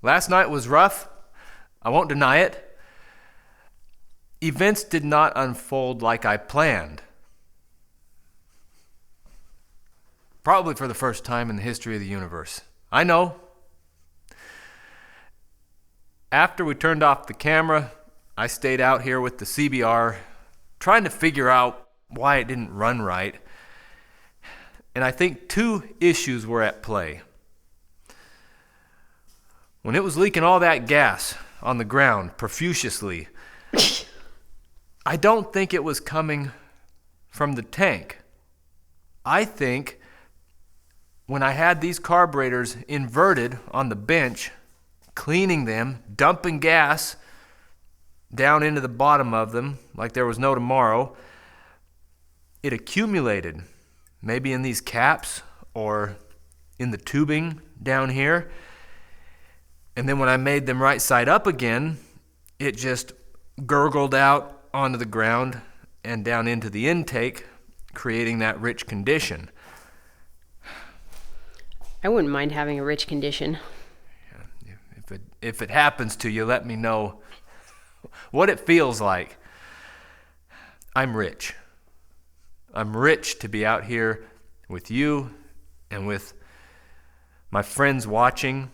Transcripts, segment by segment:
Last night was rough. I won't deny it. Events did not unfold like I planned. Probably for the first time in the history of the universe. I know. After we turned off the camera, I stayed out here with the CBR, trying to figure out why it didn't run right. And I think two issues were at play. When it was leaking all that gas on the ground profusely, I don't think it was coming from the tank. I think when I had these carburetors inverted on the bench, cleaning them, dumping gas down into the bottom of them like there was no tomorrow, it accumulated, maybe in these caps or in the tubing down here. And then when I made them right side up again, it just gurgled out onto the ground and down into the intake, creating that rich condition. I wouldn't mind having a rich condition. If it happens to you, let me know what it feels like. I'm rich. I'm rich to be out here with you and with my friends watching.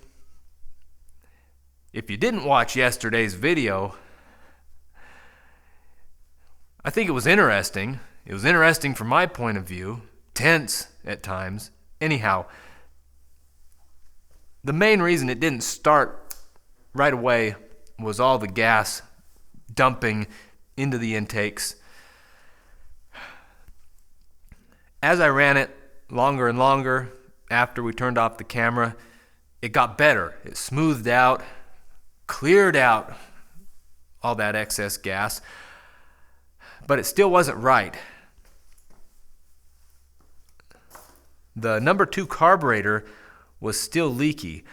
If you didn't watch yesterday's video, I think it was interesting. It was interesting from my point of view, tense at times. Anyhow, the main reason it didn't start right away was all the gas dumping into the intakes. As I ran it longer and longer after we turned off the camera, it got better. It smoothed out, cleared out all that excess gas, but it still wasn't right. The number 2 carburetor was still leaky.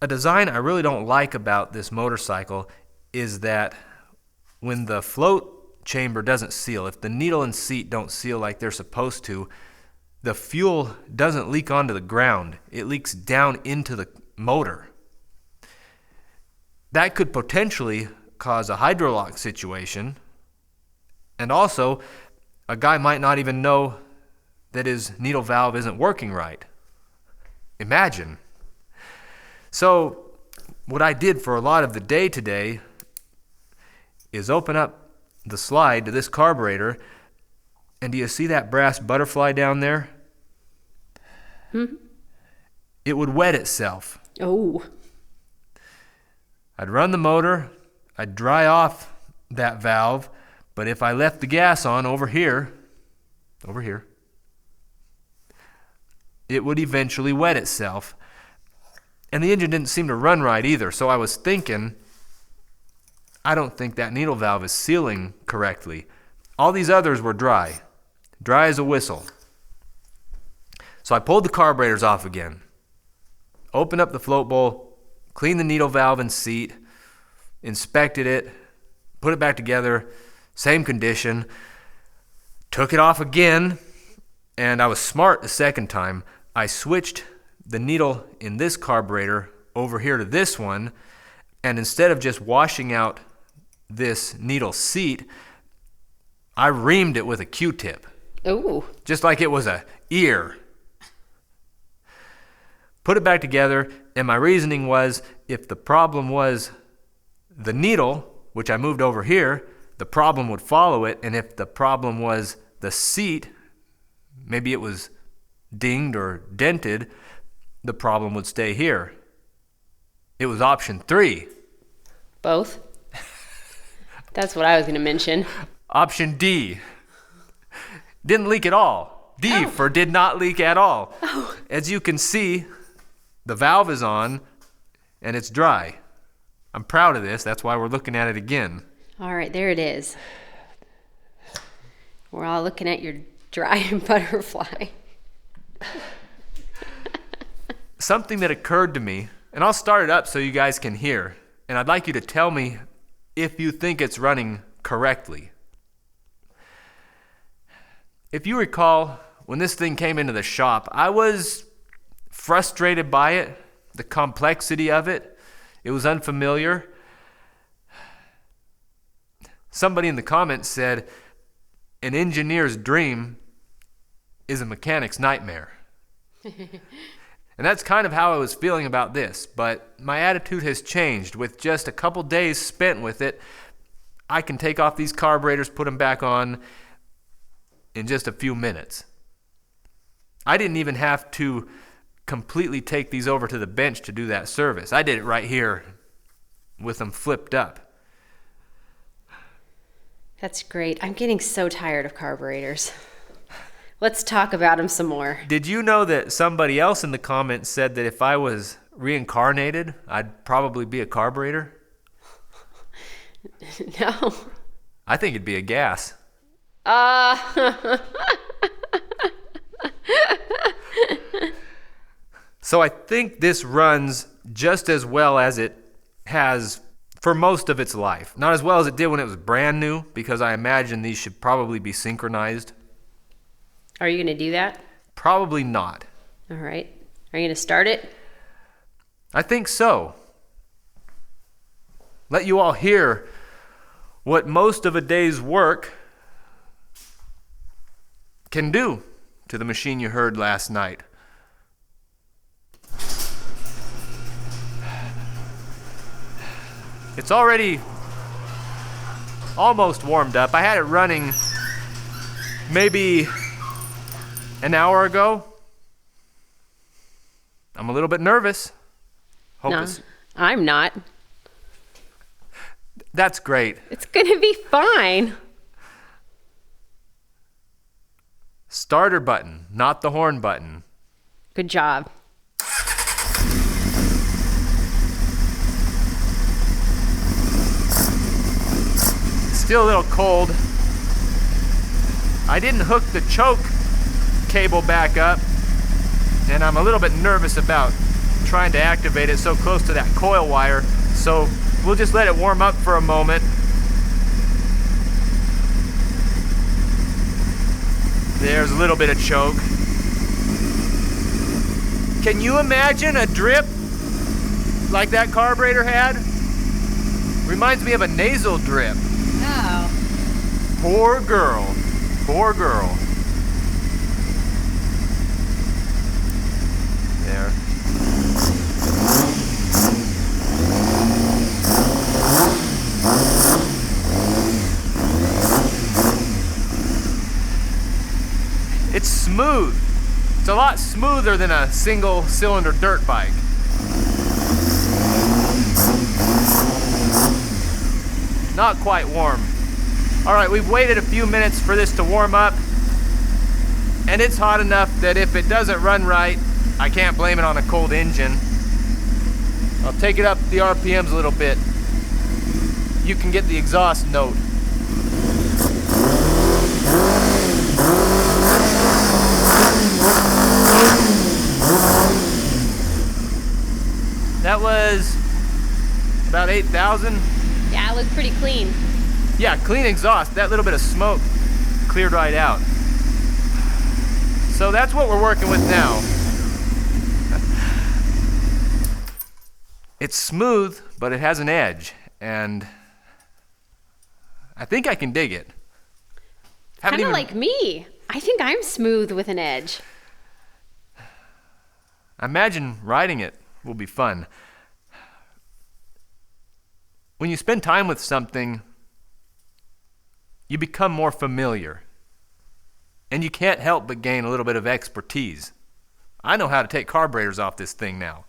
A design I really don't like about this motorcycle is that when the float chamber doesn't seal, if the needle and seat don't seal like they're supposed to, the fuel doesn't leak onto the ground. It leaks down into the motor. That could potentially cause a hydrolock situation, and also a guy might not even know that his needle valve isn't working right. Imagine. So what I did for a lot of the day today is open up the slide to this carburetor, and do you see that brass butterfly down there? It would wet itself. Oh. I'd run the motor, I'd dry off that valve, but if I left the gas on over here, it would eventually wet itself. And the engine didn't seem to run right either, so I was thinking, I don't think that needle valve is sealing correctly. All these others were dry as a whistle. So I pulled the carburetors off again, opened up the float bowl, cleaned the needle valve and seat, inspected it, put it back together, same condition, took it off again, and I was smart the second time. I switched the needle in this carburetor over here to this one, and instead of just washing out this needle seat, I reamed it with a Q-tip. Oh. Just like it was a ear. Put it back together, and my reasoning was, if the problem was the needle, which I moved over here, the problem would follow it, and if the problem was the seat, maybe it was dinged or dented, the problem would stay here. It was option 3. Both? That's what I was going to mention. Option D. Didn't leak at all. D for did not leak at all. Oh. As you can see, the valve is on and it's dry. I'm proud of this. That's why we're looking at it again. All right, there it is. We're all looking at your dry butterfly. Something that occurred to me, and I'll start it up so you guys can hear, and I'd like you to tell me if you think it's running correctly. If you recall, when this thing came into the shop, I was frustrated by it, the complexity of it. It was unfamiliar. Somebody in the comments said, an engineer's dream is a mechanic's nightmare. And that's kind of how I was feeling about this, but my attitude has changed. With just a couple days spent with it, I can take off these carburetors, put them back on in just a few minutes. I didn't even have to completely take these over to the bench to do that service. I did it right here with them flipped up. That's great. I'm getting so tired of carburetors. Let's talk about them some more. Did you know that somebody else in the comments said that if I was reincarnated, I'd probably be a carburetor? No. I think it'd be a gas. So I think this runs just as well as it has for most of its life. Not as well as it did when it was brand new, because I imagine these should probably be synchronized. Are you going to do that? Probably not. All right. Are you going to start it? I think so. Let you all hear what most of a day's work can do to the machine you heard last night. It's already almost warmed up. I had it running maybe an hour ago. I'm a little bit nervous. No, I'm not. That's great. It's going to be fine. Starter button, not the horn button. Good job. Still a little cold. I didn't hook the choke cable back up, and I'm a little bit nervous about trying to activate it so close to that coil wire, so we'll just let it warm up for a moment. There's a little bit of choke. Can you imagine a drip like that carburetor had? Reminds me of a nasal drip. Oh. Poor girl. Poor girl. There. It's smooth. It's a lot smoother than a single cylinder dirt bike. Not quite warm. All right, we've waited a few minutes for this to warm up, and it's hot enough that if it doesn't run right, I can't blame it on a cold engine. I'll take it up the RPMs a little bit. You can get the exhaust note. That was about 8,000. Yeah, it looks pretty clean. Yeah, clean exhaust. That little bit of smoke cleared right out. So that's what we're working with now. It's smooth, but it has an edge, and I think I can dig it. Kind of like me. I think I'm smooth with an edge. I imagine riding it will be fun. When you spend time with something, you become more familiar, and you can't help but gain a little bit of expertise. I know how to take carburetors off this thing now.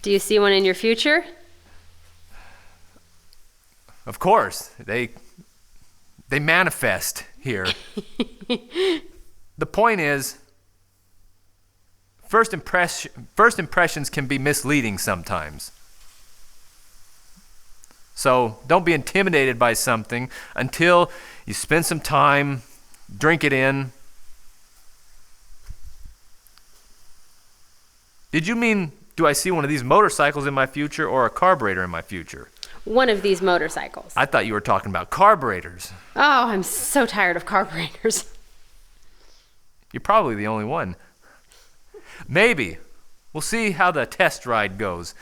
Do you see one in your future? Of course, they manifest here. The point is, first impressions can be misleading sometimes. So don't be intimidated by something until you spend some time, drink it in. Did you mean, do I see one of these motorcycles in my future or a carburetor in my future? One of these motorcycles. I thought you were talking about carburetors. Oh, I'm so tired of carburetors. You're probably the only one. Maybe We'll see how the test ride goes.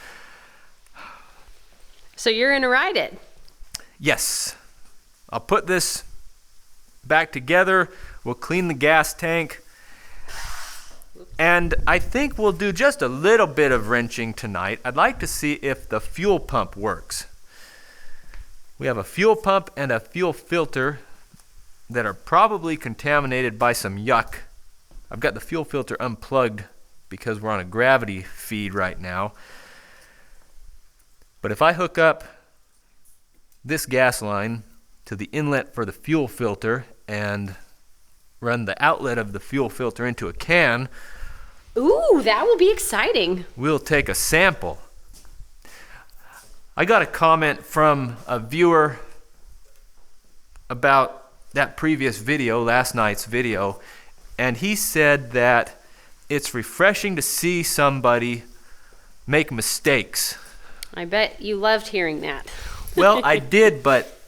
So you're going to ride it? Yes. I'll put this back together. We'll clean the gas tank. And I think we'll do just a little bit of wrenching tonight. I'd like to see if the fuel pump works. We have a fuel pump and a fuel filter that are probably contaminated by some yuck. I've got the fuel filter unplugged because we're on a gravity feed right now. But if I hook up this gas line to the inlet for the fuel filter and run the outlet of the fuel filter into a can, Ooh, that will be exciting. we'll take a sample. I got a comment from a viewer about that previous video, last night's video, and he said that it's refreshing to see somebody make mistakes. I bet you loved hearing that. Well, I did, but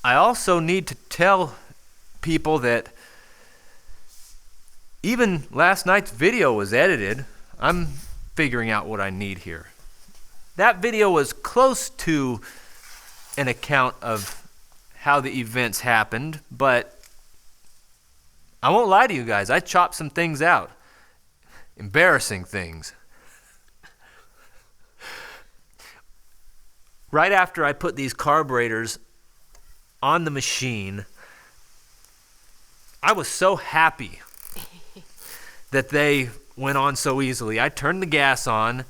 I also need to tell people that even last night's video was edited. I'm figuring out what I need here. That video was close to an account of how the events happened, but I won't lie to you guys. I chopped some things out. Embarrassing things. Right after I put these carburetors on the machine, I was so happy that they went on so easily. I turned the gas on,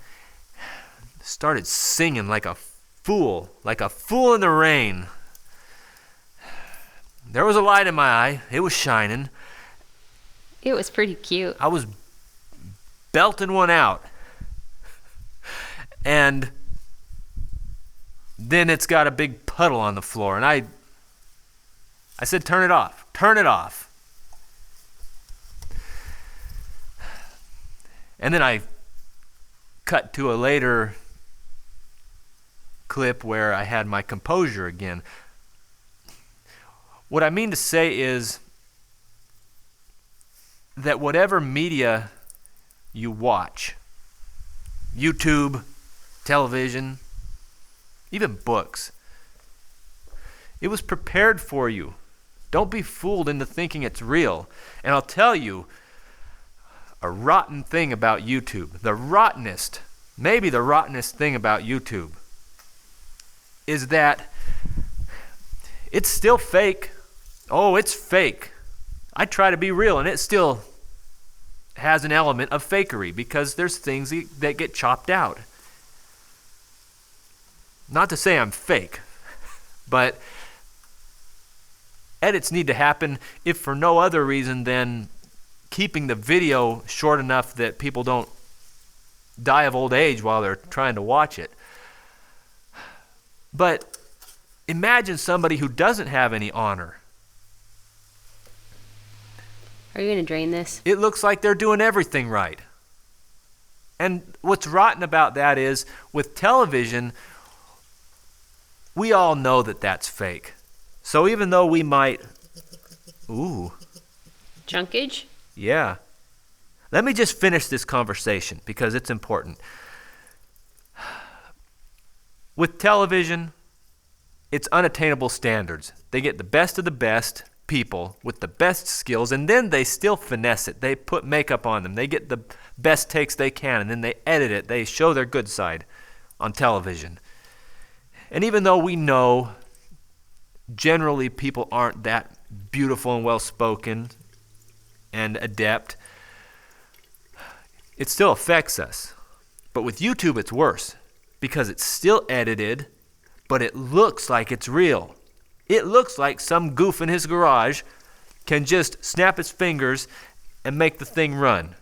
started singing like a fool in the rain. There was a light in my eye. It was shining. It was pretty cute. I was belting one out. And then it's got a big puddle on the floor. And I said, turn it off. Turn it off. And then I cut to a later clip where I had my composure again. What I mean to say is that whatever media you watch, YouTube, television, even books, it was prepared for you. Don't be fooled into thinking it's real. And I'll tell you a rotten thing about YouTube. Maybe the rottenest thing about YouTube is that it's still fake. Oh, it's fake. I try to be real, and it still has an element of fakery because there's things that get chopped out. Not to say I'm fake, but edits need to happen if for no other reason than keeping the video short enough that people don't die of old age while they're trying to watch it. But imagine somebody who doesn't have any honor. Are you going to drain this? It looks like they're doing everything right. And what's rotten about that is, with television, we all know that that's fake. So even though we might... Ooh. Junkage? Yeah. Let me just finish this conversation because it's important. With television, it's unattainable standards. They get the best of the best people with the best skills, and then they still finesse it. They put makeup on them. They get the best takes they can, and then they edit it. They show their good side on television. And even though we know generally people aren't that beautiful and well-spoken and adept, it still affects us. But with YouTube, it's worse because it's still edited, but it looks like it's real. It looks like some goof in his garage can just snap his fingers and make the thing run.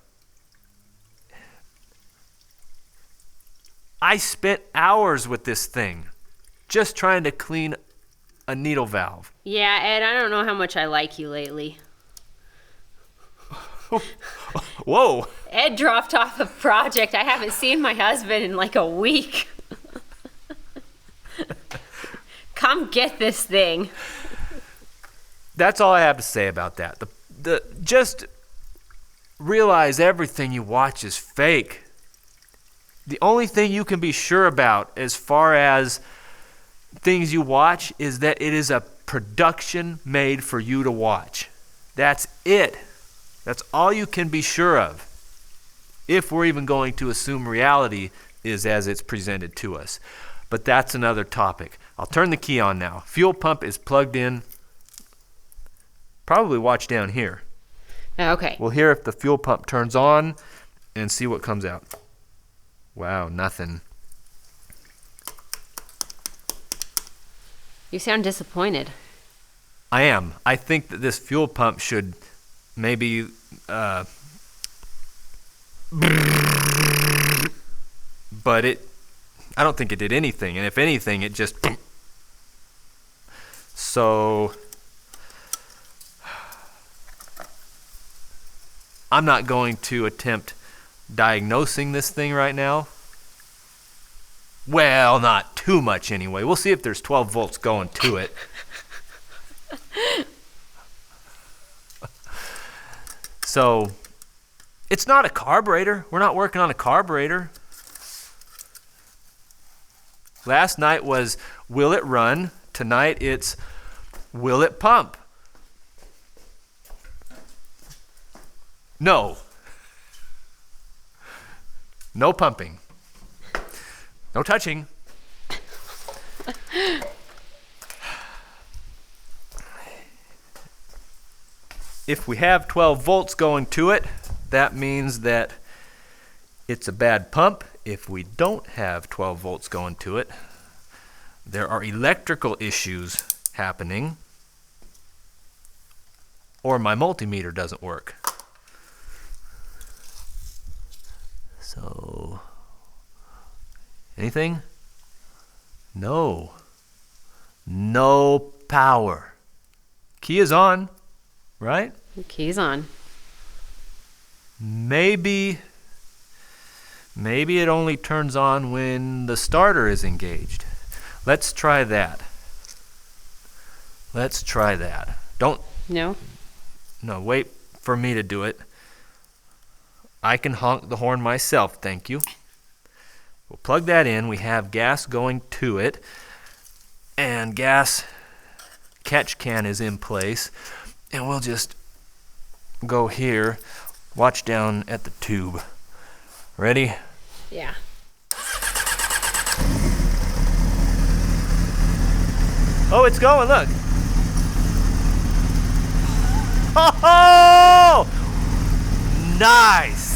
I spent hours with this thing just trying to clean a needle valve. Yeah, Ed, I don't know how much I like you lately. Whoa. Ed dropped off a project. I haven't seen my husband in like a week. Come get this thing. That's all I have to say about that. Just realize everything you watch is fake. The only thing you can be sure about as far as things you watch is that it is a production made for you to watch. That's it. That's all you can be sure of, if we're even going to assume reality is as it's presented to us. But that's another topic. I'll turn the key on now. Fuel pump is plugged in. Probably watch down here. Okay. We'll hear if the fuel pump turns on and see what comes out. Wow, nothing. You sound disappointed. I am. I think that this fuel pump should maybe but I don't think it did anything, and if anything it just so I'm not going to attempt diagnosing this thing right now. Well, not too much anyway. We'll see if there's 12 volts going to it. So, it's not a carburetor. We're not working on a carburetor. Last night was, will it run? Tonight it's, will it pump? No. No pumping. No touching. If we have 12 volts going to it, that means that it's a bad pump. If we don't have 12 volts going to it, there are electrical issues happening, or my multimeter doesn't work. So, anything? No. No power. Key is on, right? Key's on. Maybe it only turns on when the starter is engaged. Let's try that. Don't. No? No, wait for me to do it. I can honk the horn myself, thank you. We'll plug that in. We have gas going to it. And gas catch can is in place. And we'll just go here. Watch down at the tube. Ready? Yeah. Oh, it's going, look. Oh! Nice!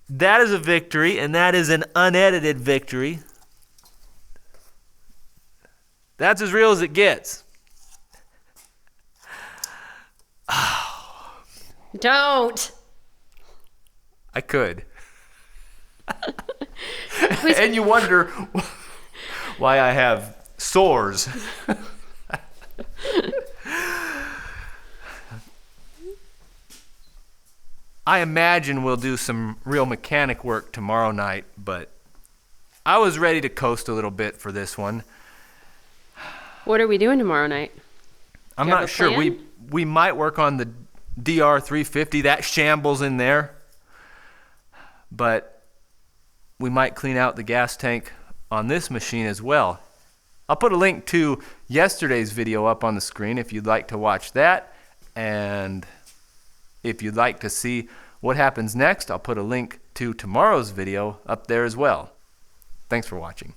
That is a victory, and that is an unedited victory. That's as real as it gets. Don't. I could. And you wonder why I have sores. I imagine we'll do some real mechanic work tomorrow night, but I was ready to coast a little bit for this one. What are we doing tomorrow night? I'm Do you have not a sure. plan? We might work on the DR350, that shambles in there. But we might clean out the gas tank on this machine as well. I'll put a link to yesterday's video up on the screen if you'd like to watch that. And if you'd like to see what happens next, I'll put a link to tomorrow's video up there as well. Thanks for watching.